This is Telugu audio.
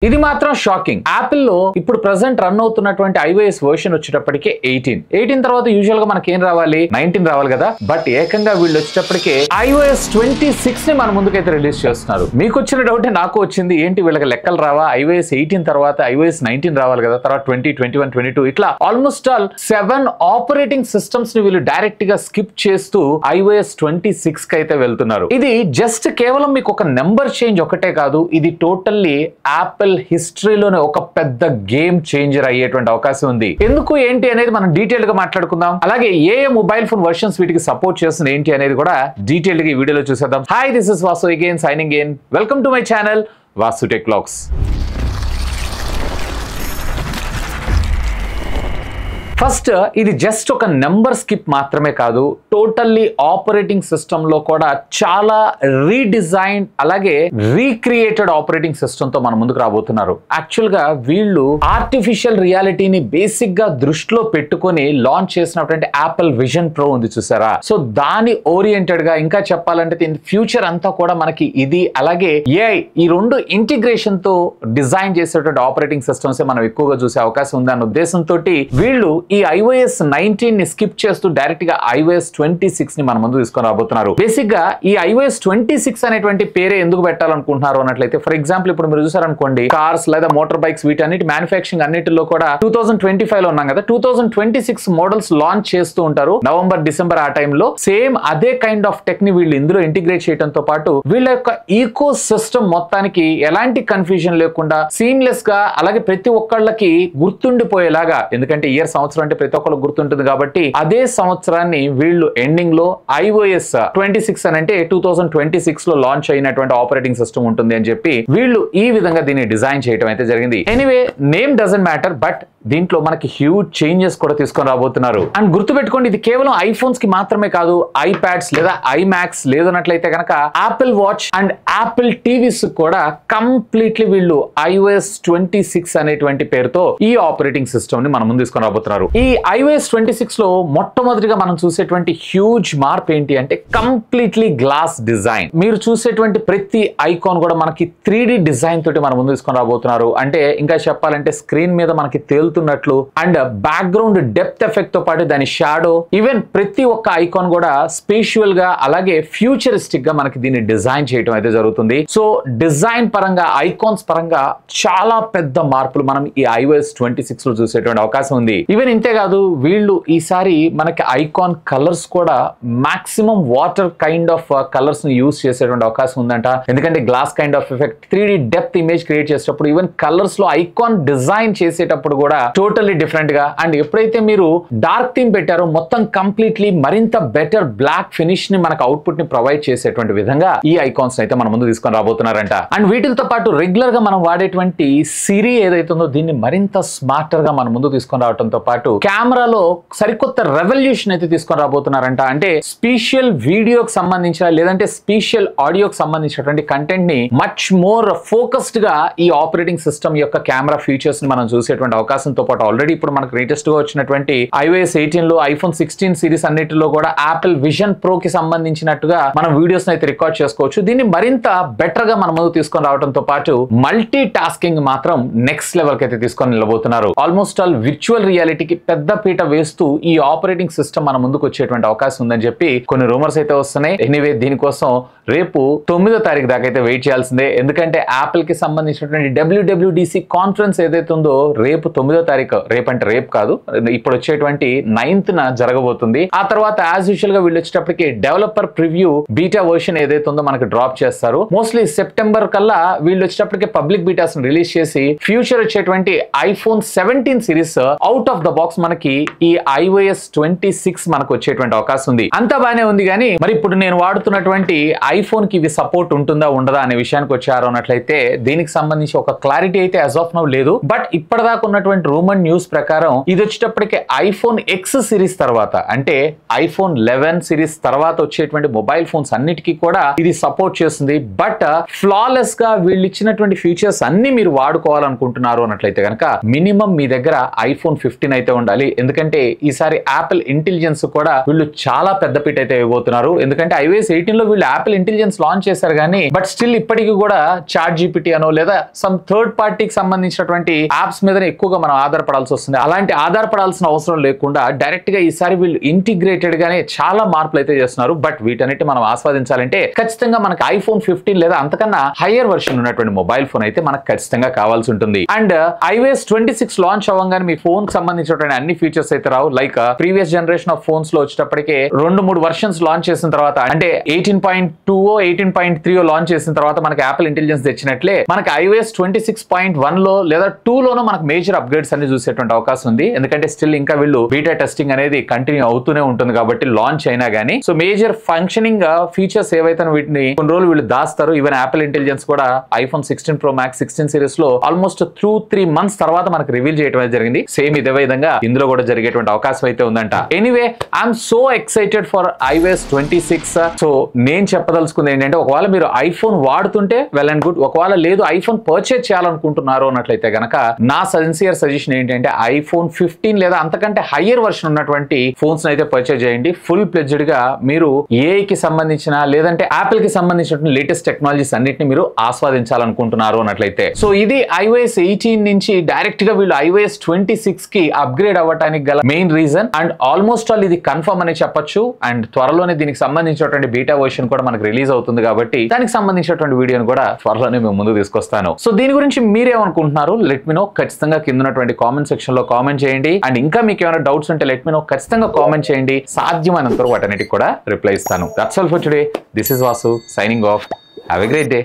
ఇది మాత్రం షాకింగ్. యాపిల్ లో ఇప్పుడు ప్రెసెంట్ రన్ అవుతున్నటువంటి iOS వర్షన్ వచ్చేటప్పటికే 18 తర్వాత యూజువల్ గా మనకి ఏం రావాలి, 19 రావాలి కదా. బట్ ఏకంగా వీళ్ళు వచ్చేటప్పటికే iOS 26 ని మన ముందుకైతే రిలీజ్ చేస్తున్నారు. మీకు వచ్చిన డౌట్ నాకు వచ్చింది, ఏంటి వీళ్ళకి లెక్కలు రావా? iOS 18 తర్వాత iOS 19 రావాలి కదా, తర్వాత 20, 21, 22 ఇట్లా ఆల్మోస్ట్ ఆల్ 7 ఆపరేటింగ్ సిస్టమ్స్ ని వీళ్ళు డైరెక్ట్ గా స్కిప్ చేస్తూ iOS 26 కి అయితే వెళ్తున్నారు. ఇది జస్ట్ కేవలం మీకు ఒక నెంబర్ చేంజ్ ఒకటే కాదు, ఇది టోటల్లీ యాపిల్ హిస్టరీలోనే ఒక పెద్ద గేమ్ చేంజర్ అయ్యేటువంటి అవకాశం ఉంది. ఎందుకు ఏంటి అనేది మనం డీటెయిల్ గా మాట్లాడుకుందాం. అలాగే ఏ మొబైల్ ఫోన్ వర్షన్స్ వీటికి సపోర్ట్ చేస్తుంది ఏంటి అనేది కూడా డీటెయిల్ గా ఈ వీడియోలో చూసేద్దాం. Hi, this is Vasu again signing in. Welcome to my channel Vasu tech vlogs. First, ఇది జస్ట్ ఒక నెంబర్ స్కిప్ మాత్రమే కాదు, టోటల్లీ ఆపరేటింగ్ సిస్టమ్ లో కూడా చాలా రీడిజైన్ అలాగే రీక్రియేటెడ్ ఆపరేటింగ్ సిస్టమ్ తో మన ముందుకు రాబోతున్నారు. యాక్చువల్ గా వీళ్ళు ఆర్టిఫిషియల్ రియాలిటీని బేసిక్ గా దృష్టిలో పెట్టుకొని లాంచ్ చేసినటువంటి యాపిల్ విజన్ ప్రో ఉంది చూసారా. సో దాని ఓరియంటెడ్ గా ఇంకా చెప్పాలంటే ఇన్ ఫ్యూచర్ అంతా కూడా మనకి ఇది అలాగే ఏఐ ఈ రెండు ఇంటిగ్రేషన్ తో డిజైన్ చేసేటువంటి ఆపరేటింగ్ సిస్టమ్స్ మనం ఎక్కువగా చూసే అవకాశం ఉంది అన్న ఉద్దేశంతో వీళ్ళు ఈ iOS 19 ని స్కిప్ చేస్తూ డైరెక్ట్ గా iOS 26 ని మన ముందు తీసుకొని రాబోతున్నారు. బేసిక్ గా ఈ iOS 26 అనేటువంటి పేరే ఎందుకు పెట్టాలనుకుంటున్నారు అన్నట్లయితే, ఫర్ ఎగ్జాంపుల్ ఇప్పుడు మీరు చూసారనుకోండి, కార్స్ లేదా మోటార్ బైక్స్ వీటన్నిటి మ్యానుఫ్యాక్చరింగ్ అన్నిటిలో కూడా 2025 లో ఉన్నాం కదా, 2026 మోడల్స్ లాంచ్ చేస్తూ ఉంటారు నవంబర్ డిసెంబర్ ఆ టైంలో. సేమ్ అదే కైండ్ ఆఫ్ టెక్ ని వీళ్ళు ఇందులో ఇంటిగ్రేట్ చేయడంతో పాటు వీళ్ళ యొక్క ఈకో సిస్టమ్ మొత్తానికి ఎలాంటి కన్ఫ్యూజన్ లేకుండా సీమ్లెస్ గా అలాగే ప్రతి ఒక్కళ్ళకి గుర్తుండిపోయేలాగా, ఎందుకంటే ఇయర్ సంవత్సరం అంటే ప్రతి ఒక్కరికి గుర్తుంటుంది కాబట్టి అదే సంవత్సరాన్ని వీళ్ళు ఎండింగ్ లో iOS 26 అని అంటే 2026 లో లాంచ్ అయినటువంటి ఆపరేటింగ్ సిస్టమ్ ఉంటుంది అని చెప్పి వీళ్ళు ఈ విధంగా దీన్ని డిజైన్ చేయడం అయితే జరిగింది. Anyway, name doesn't matter, but దీంట్లో మనకి హ్యూజ్ చేంజెస్ కూడా తీసుకొని రాబోతున్నారు. అండ్ గుర్తుపెట్టుకోండి, ఇది కేవలం ఐఫోన్స్ కి మాత్రమే కాదు, ఐప్యాడ్స్ లేదా ఐమాక్స్ లేదన్నట్లయితే కనుక Apple watch and Apple TVs కూడా కంప్లీట్లీ వీళ్ళు iOS 26 అనేటువంటి పేరుతో ఈ ఆపరేటింగ్ సిస్టమ్ ని మనం ముందు తీసుకొని రాబోతున్నారు. ఈ iOS 26 లో మొట్టమొదటిగా మనం చూసేటువంటి హ్యూజ్ మార్పు ఏంటి అంటే కంప్లీట్లీ గ్లాస్ డిజైన్. మీరు చూసేటువంటి ప్రతి ఐకాన్ కూడా మనకి 3D డిజైన్ తోటి మనం ముందు తీసుకొని రాబోతున్నారు. అంటే ఇంకా చెప్పాలంటే స్క్రీన్ మీద మనకి తేలుతున్నట్లు అండ్ బ్యాక్గ్రౌండ్ డెప్త్ ఎఫెక్ట్ తో పాటు దాని షాడో, ఈవెన్ ప్రతి ఒక్క ఐకాన్ కూడా స్పేషియల్ గా అలాగే ఫ్యూచరిస్టిక్ గా మనకి దీన్ని డిజైన్ చేయడం అయితే జరుగుతుంది. సో డిజైన్ పరంగా ఐకాన్స్ పరంగా చాలా పెద్ద మార్పులు మనం ఈ iOS 26 లో చూసేటువంటి అవకాశం ఉంది. ఈవెన్ ఇంతే కాదు, వీళ్ళు ఈసారి మనకి ఐకాన్ కలర్స్ కూడా maximum water kind of colours ని యూజ్ చేసేటువంటి అవకాశం ఉందంట. ఎందుకంటే glass kind of effect 3D depth image create చేసేటప్పుడు ఈవెన్ కలర్స్ లో ఐకాన్ డిజైన్ చేసేటప్పుడు కూడా టోటల్లీ డిఫరెంట్ గా, అండ్ ఎప్పుడైతే మీరు డార్క్ థీమ్ పెట్టారో మొత్తం కంప్లీట్లీ మరింత బెటర్ బ్లాక్ ఫినిష్ ని మనకు అవుట్పుట్ ని ప్రొవైడ్ చేసేటువంటి విధంగా ఈ ఐకాన్స్ అయితే మన ముందు తీసుకొని రాబోతున్నారంట. అండ్ వీటితో పాటు రెగ్యులర్ గా మనం వాడేటువంటి సిరి ఏదైతుందో దీన్ని మరింత స్మార్టర్ గా మన ముందు తీసుకొని రావడంతో పాటు కెమెరాలో సరికొత్త రెవల్యూషన్ అయితే తీసుకొని రాబోతున్నారంట. అంటే స్పెషల్ వీడియోకి సంబంధించిన లేదంటే స్పెషల్ ఆడియోకి సంబంధించినటువంటి కంటెంట్ ని మచ్ మోర్ ఫోకస్డ్ గా ఈ ఆపరేటింగ్ సిస్టమ్ యొక్క కెమెరా ఫీచర్స్ ని మనం చూసేటువంటి అవకాశంతో పాటు ఆల్రెడీ ఇప్పుడు మనకు లేటెస్ట్ గా వచ్చినటువంటి iOS 18 లో ఐఫోన్ 16 సిరీస్ అన్నిటిలో కూడా యాపిల్ విజన్ ప్రో కి సంబంధించినట్టుగా మనం వీడియోస్ అయితే రికార్డ్ చేసుకోవచ్చు. దీన్ని మరింత బెటర్ గా మన ముందు తీసుకొని రావడంతో పాటు మల్టీ టాస్కింగ్ మాత్రం నెక్స్ట్ లెవెల్ కి అయితే తీసుకొని నిలబోతున్నారు. ఆల్మోస్ట్ ఆల్ విర్చువల్ రియాలిటీకి పెద్ద పీట వేస్తూ ఈ ఆపరేటింగ్ సిస్టమ్ మన ముందుకు వచ్చేటువంటి అవకాశం ఉందని చెప్పి కొన్ని రూమర్స్ అయితే వస్తున్నాయి. ఎనీవే, దీనికోసం రేపు 9వ తారీఖు దాకా అయితే వెయిట్ చేయాల్సిందే. ఎందుకంటే యాపిల్ కి సంబంధించినటువంటి WWDC కాన్ఫరెన్స్ ఏదైతే ఉందో రేపు 9వ తారీఖు, రేపంటే రేపు కాదు, ఇప్పుడు వచ్చేటువంటి 9th జరగబోతుంది. ఆ తర్వాత యాజ్ యూజువల్ గా వీళ్ళు వచ్చేటప్పటికి డెవలపర్ ప్రివ్యూ బీటా వర్షన్ ఏదైతే ఉందో మనకి డ్రాప్ చేస్తారు. మోస్ట్లీ సెప్టెంబర్ కల్లా వీళ్ళు వచ్చేటప్పటికి పబ్లిక్ బీటాస్ రిలీజ్ చేసి ఫ్యూచర్ వచ్చేటువంటి iPhone 17 series out of the box మనకి ఈ iOS 26 మనకు వచ్చేటువంటి అవకాశం ఉంది. అంతా బానే ఉంది కానీ మరి ఇప్పుడు నేను వాడుతున్నటువంటి ఐఫోన్ కి ఇవి సపోర్ట్ ఉంటుందా ఉండదా అనే విషయానికి వచ్చారు అన్నట్లయితే దీనికి సంబంధించి ఒక క్లారిటీ అయితే యాజ్ ఆఫ్ నౌ లేదు. బట్ ఇప్పటిదాకా ఉన్నటువంటి రూమర్ న్యూస్ ప్రకారం ఇది వచ్చేటప్పటికి ఐఫోన్ ఎక్స్ సిరీస్ తర్వాత, అంటే ఐఫోన్ 11 సిరీస్ తర్వాత వచ్చేటువంటి మొబైల్ ఫోన్స్ అన్నిటికీ కూడా ఇది సపోర్ట్ చేస్తుంది. బట్ ఫ్లాలెస్ గా వీళ్ళు ఇచ్చినటువంటి ఫీచర్స్ అన్ని మీరు వాడుకోవాలనుకుంటున్నారు అన్నట్లయితే కనుక మినిమం మీ దగ్గర ఐఫోన్ 15 అయితే ఉండాలి. ఎందుకంటే ఈసారి యాపిల్ ఇంటెలిజెన్స్ కూడా వీళ్ళు చాలా పెద్దపీట అయితే ఇవ్వబోతున్నారు. ఎందుకంటే iOS 18 లో వీళ్ళు యాపిల్ ఇంటెలిజెన్స్ లాంచ్ చేశారు కానీ బట్ స్టిల్ ఇప్పటికీ కూడా చాట్ జీపీటీ అనో లేదా సమ్ థర్డ్ పార్టీకి సంబంధించినటువంటి యాప్స్ మీద ఎక్కువగా మనం ఆధారపడాల్సి వస్తుంది. అలాంటి ఆధారపడాల్సిన అవసరం లేకుండా డైరెక్ట్ గా ఈసారి వీళ్ళు ఇంటిగ్రేటెడ్ గానే చాలా మార్పులు అయితే చేస్తున్నారు. బట్ వీటన్నిటి మనం ఆస్వాదించాలంటే ఖచ్చితంగా మనకి ఐఫోన్ 15 లేదా అంతకన్నా హయ్యర్ వర్షన్ ఉన్నటువంటి మొబైల్ ఫోన్ అయితే మనకు ఖచ్చితంగా కావాల్సి ఉంటుంది. అండ్ iOS 26 లాంచ్ అవ్వగానే మీ ఫోన్ కి సంబంధించినటువంటి అన్ని ఫీచర్స్ అయితే రావు. Like previous generation of phones లో వచ్చేటప్పటికే 2-3 వర్షన్స్ లాంచ్ చేసిన తర్వాత, అంటే 18.2 18.3 లాంచ్ చేసిన తర్వాత మనకి యాపిల్ ఇంటెలిజెన్స్ తెచ్చినట్లే మనకి iOS 26.1 లో లేదా 2 లోనూ మనకు మేజర్ అప్గ్రేడ్స్ అన్ని చూసేటువంటి అవకాశం ఉంది. ఎందుకంటే స్టిల్ ఇంకా వీళ్ళు బీటా టెస్టింగ్ అనేది కంటిన్యూ అవుతూనే ఉంటుంది కాబట్టి లాంచ్ అయినా గానీ సో మేజర్ ఫంక్షనింగ్ ఫీచర్స్ ఏవైతే వీటిని కొన్ని రోజులు వీళ్ళు దాస్తారు. ఈవెన్ యాపిల్ ఇంటెలిజెన్స్ కూడా ఐఫోన్ 16 Pro Max 16 సిరీస్ లో ఆల్మోస్ట్ 2-3 మంత్స్ తర్వాత మనకు రివీల్ చేయడం జరిగింది. సేమ్ ఇదే విధంగా ఇందులో కూడా జరిగేటువంటి అవకాశం అయితే ఉందంట. Anyway I'm so excited for iOS 26. So నేను చెప్పదలుచుకుంది ఏంటంటే ఒకవేళ మీరు ఐఫోన్ వాడుతుంటే వెల్ అండ్ గుడ్, ఒకవేళ లేదు ఐఫోన్ పర్చేజ్ చేయాలనుకుంటున్నారు అన్నట్లయితే కనుక నా సిన్సియర్ సజెషన్ ఏంటంటే ఐఫోన్ 15 లేదా అంతకంటే హయ్యర్ వర్షన్ ఉన్నటువంటి ఫోన్స్ అయితే పర్చేజ్ చేయండి. ఫుల్ ప్లెడ్జ్డ్ గా మీరు ఏఐ కి సంబంధించిన లేదంటే యాపిల్ కి సంబంధించిన లేటెస్ట్ టెక్నాలజీస్ అన్నిటిని మీరు ఆస్వాదించాలనుకుంటున్నారు అన్నట్లయితే. సో ఇది iOS 18 నుంచి డైరెక్ట్ గా వీళ్ళు iOS 26 కి అప్గ్రేడ్ అవ్వడానికి గల main reason. And almost all ఇది కన్ఫర్మ్ అని చెప్పొచ్చు. అండ్ త్వరలోనే దీనికి సంబంధించినటువంటి బీటా వర్షన్ కూడా మనకు రిలీజ్ అవుతుంది కాబట్టి దానికి సంబంధించినటువంటి వీడియోని కూడా త్వరలోనే మేము ముందు తీసుకొస్తాను. సో దీని గురించి మీరేమనుకుంటున్నారు లెట్ మీ నో. ఖచ్చితంగా కింద ఉన్నటువంటి కామెంట్ సెక్షన్ లో కామెంట్ చేయండి. అండ్ ఇంకా మీకు ఏమైనా డౌట్స్ ఉంటే లెట్ మీ నో, ఖచ్చితంగా కామెంట్ చేయండి. సాధ్యమైనంత వరకు వాటన్నిటికి కూడా రిప్లై ఇస్తాను. That's all for today. This is Vasu signing off. Have a great day.